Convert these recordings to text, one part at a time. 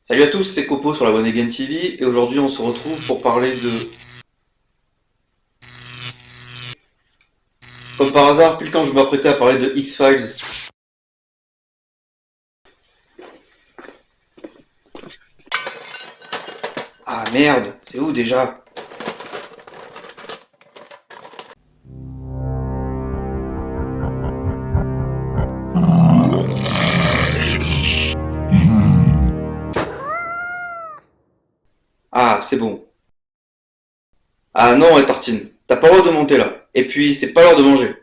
Salut à tous, c'est Copo sur la One Again TV et aujourd'hui on se retrouve pour parler de... Comme par hasard, pile quand je m'apprêtais à parler de X-Files. Ah merde, c'est où déjà? Ah, c'est bon. Ah non, Tartine, t'as pas le droit de monter là. Et puis, c'est pas l'heure de manger.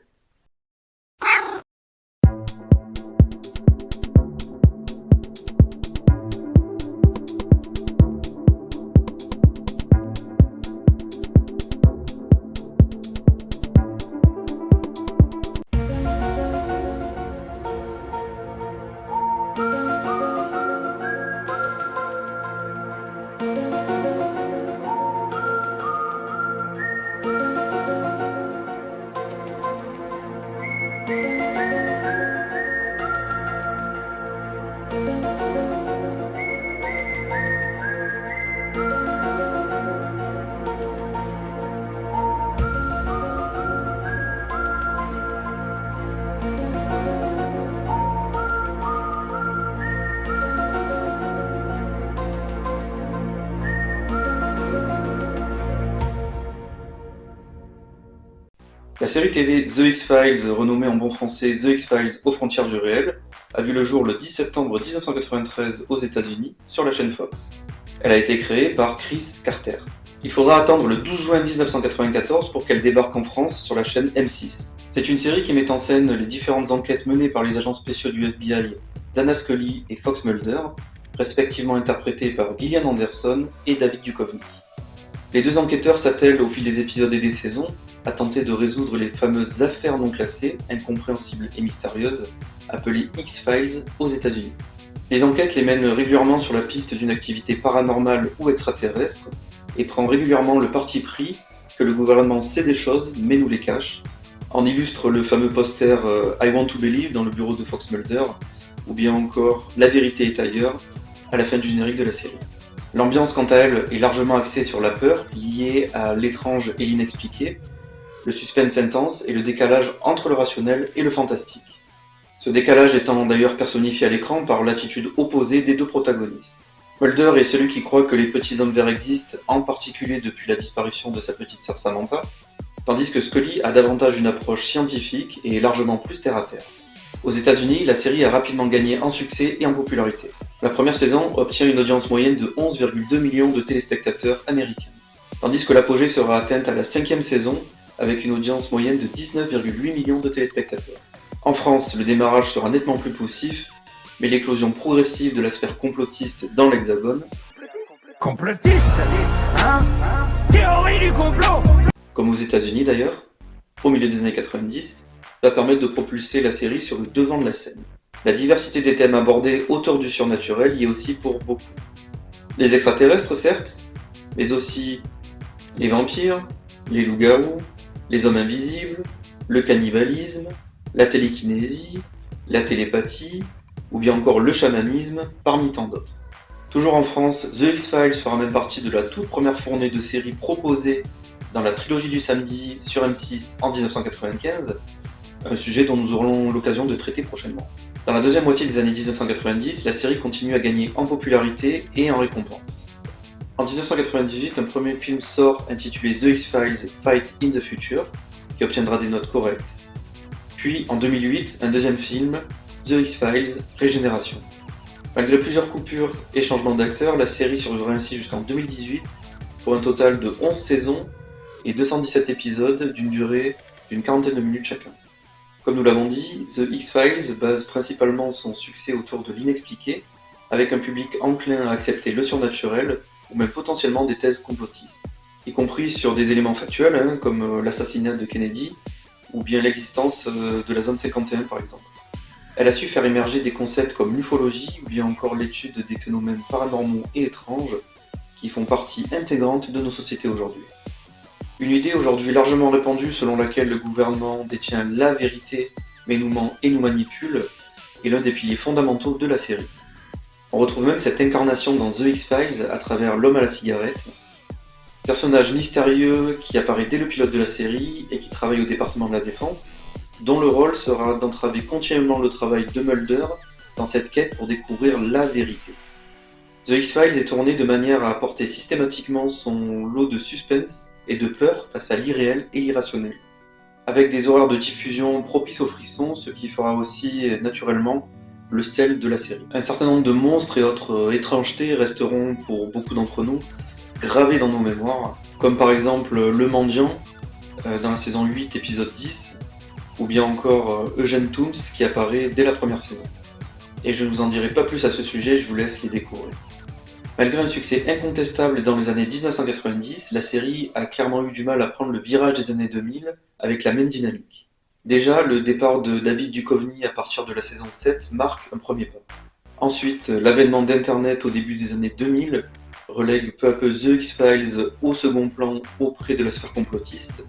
La série TV The X-Files, renommée en bon français The X-Files aux frontières du réel, a vu le jour le 10 septembre 1993 aux États-Unis sur la chaîne Fox. Elle a été créée par Chris Carter. Il faudra attendre le 12 juin 1994 pour qu'elle débarque en France sur la chaîne M6. C'est une série qui met en scène les différentes enquêtes menées par les agents spéciaux du FBI Dana Scully et Fox Mulder, respectivement interprétés par Gillian Anderson et David Duchovny. Les deux enquêteurs s'attellent au fil des épisodes et des saisons à tenter de résoudre les fameuses affaires non classées, incompréhensibles et mystérieuses, appelées X-Files aux États-Unis. Les enquêtes les mènent régulièrement sur la piste d'une activité paranormale ou extraterrestre et prend régulièrement le parti pris que le gouvernement sait des choses mais nous les cache. En illustre le fameux poster I Want to Believe dans le bureau de Fox Mulder, ou bien encore La vérité est ailleurs à la fin du générique de la série. L'ambiance, quant à elle, est largement axée sur la peur, liée à l'étrange et l'inexpliqué, le suspense intense et le décalage entre le rationnel et le fantastique. Ce décalage étant d'ailleurs personnifié à l'écran par l'attitude opposée des deux protagonistes. Mulder est celui qui croit que les petits hommes verts existent, en particulier depuis la disparition de sa petite sœur Samantha, tandis que Scully a davantage une approche scientifique et largement plus terre-à-terre. Aux États-Unis, la série a rapidement gagné en succès et en popularité. La première saison obtient une audience moyenne de 11,2 millions de téléspectateurs américains, tandis que l'apogée sera atteinte à la 5e saison avec une audience moyenne de 19,8 millions de téléspectateurs. En France, le démarrage sera nettement plus poussif, mais l'éclosion progressive de la sphère complotiste dans l'Hexagone, Complotiste, hein? Théorie du complot! Comme aux États-Unis d'ailleurs, au milieu des années 90, va permettre de propulser la série sur le devant de la scène. La diversité des thèmes abordés autour du surnaturel y est aussi pour beaucoup. Les extraterrestres certes, mais aussi les vampires, les loups-garous, les hommes invisibles, le cannibalisme, la télékinésie, la télépathie, ou bien encore le chamanisme, parmi tant d'autres. Toujours en France, The X-Files fera même partie de la toute première fournée de séries proposées dans la trilogie du samedi sur M6 en 1995, un sujet dont nous aurons l'occasion de traiter prochainement. Dans la deuxième moitié des années 1990, la série continue à gagner en popularité et en récompense. En 1998, un premier film sort intitulé The X-Files Fight in the Future, qui obtiendra des notes correctes. Puis, en 2008, un deuxième film, The X-Files Régénération. Malgré plusieurs coupures et changements d'acteurs, la série survivra ainsi jusqu'en 2018 pour un total de 11 saisons et 217 épisodes d'une durée d'une quarantaine de minutes chacun. Comme nous l'avons dit, The X-Files base principalement son succès autour de l'inexpliqué, avec un public enclin à accepter le surnaturel ou même potentiellement des thèses complotistes, y compris sur des éléments factuels comme l'assassinat de Kennedy ou bien l'existence de la zone 51 par exemple. Elle a su faire émerger des concepts comme l'ufologie ou bien encore l'étude des phénomènes paranormaux et étranges qui font partie intégrante de nos sociétés aujourd'hui. Une idée aujourd'hui largement répandue selon laquelle le gouvernement détient la vérité mais nous ment et nous manipule est l'un des piliers fondamentaux de la série. On retrouve même cette incarnation dans The X-Files à travers l'homme à la cigarette, personnage mystérieux qui apparaît dès le pilote de la série et qui travaille au département de la défense, dont le rôle sera d'entraver continuellement le travail de Mulder dans cette quête pour découvrir la vérité. The X-Files est tourné de manière à apporter systématiquement son lot de suspense et de peur face à l'irréel et l'irrationnel, avec des horaires de diffusion propices aux frissons, ce qui fera aussi naturellement le sel de la série. Un certain nombre de monstres et autres étrangetés resteront pour beaucoup d'entre nous gravés dans nos mémoires, comme par exemple le mendiant dans la saison 8 épisode 10, ou bien encore Eugene Toombs qui apparaît dès la première saison. Et je ne vous en dirai pas plus à ce sujet, je vous laisse les découvrir. Malgré un succès incontestable dans les années 1990, la série a clairement eu du mal à prendre le virage des années 2000 avec la même dynamique. Déjà, le départ de David Duchovny à partir de la saison 7 marque un premier pas. Ensuite, l'avènement d'Internet au début des années 2000 relègue peu à peu The X-Files au second plan auprès de la sphère complotiste,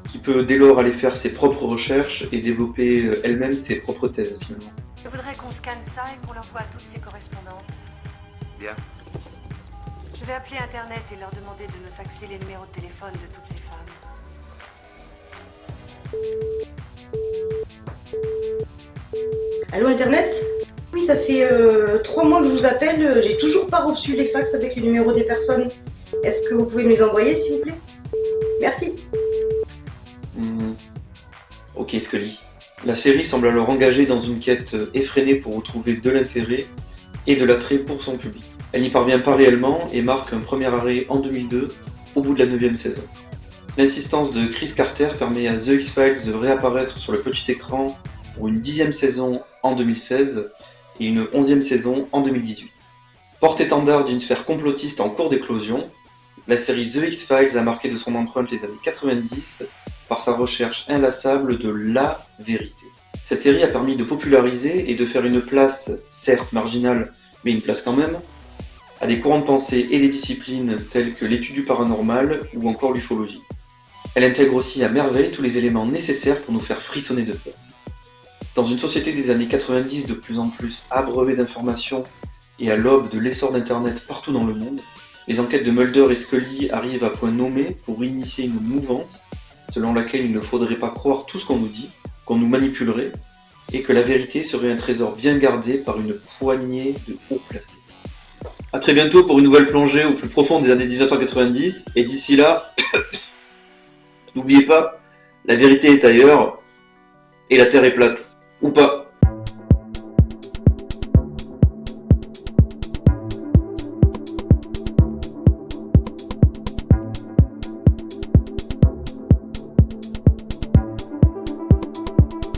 qui peut dès lors aller faire ses propres recherches et développer elle-même ses propres thèses finalement. Je voudrais qu'on scanne ça et qu'on l'envoie à toutes ses correspondantes. Bien. Je vais appeler Internet et leur demander de me faxer les numéros de téléphone de toutes ces femmes. Allô Internet? Oui, ça fait 3 mois que je vous appelle, j'ai toujours pas reçu les fax avec les numéros des personnes. Est-ce que vous pouvez me les envoyer s'il vous plaît? Merci. Ok Scully. La série semble alors engagée dans une quête effrénée pour retrouver de l'intérêt et de l'attrait pour son public. Elle n'y parvient pas réellement et marque un premier arrêt en 2002, au bout de la 9e saison. L'insistance de Chris Carter permet à The X-Files de réapparaître sur le petit écran pour une 10e saison en 2016 et une 11e saison en 2018. Porte-étendard d'une sphère complotiste en cours d'éclosion, la série The X-Files a marqué de son empreinte les années 90 par sa recherche inlassable de la vérité. Cette série a permis de populariser et de faire une place, certes marginale, mais une place quand même, à des courants de pensée et des disciplines telles que l'étude du paranormal ou encore l'ufologie. Elle intègre aussi à merveille tous les éléments nécessaires pour nous faire frissonner de peur. Dans une société des années 90 de plus en plus abreuvée d'informations et à l'aube de l'essor d'Internet partout dans le monde, les enquêtes de Mulder et Scully arrivent à point nommé pour initier une mouvance selon laquelle il ne faudrait pas croire tout ce qu'on nous dit, qu'on nous manipulerait, et que la vérité serait un trésor bien gardé par une poignée de hauts placés. A très bientôt pour une nouvelle plongée au plus profond des années 1990, et d'ici là, n'oubliez pas, la vérité est ailleurs, et la Terre est plate. Ou pas.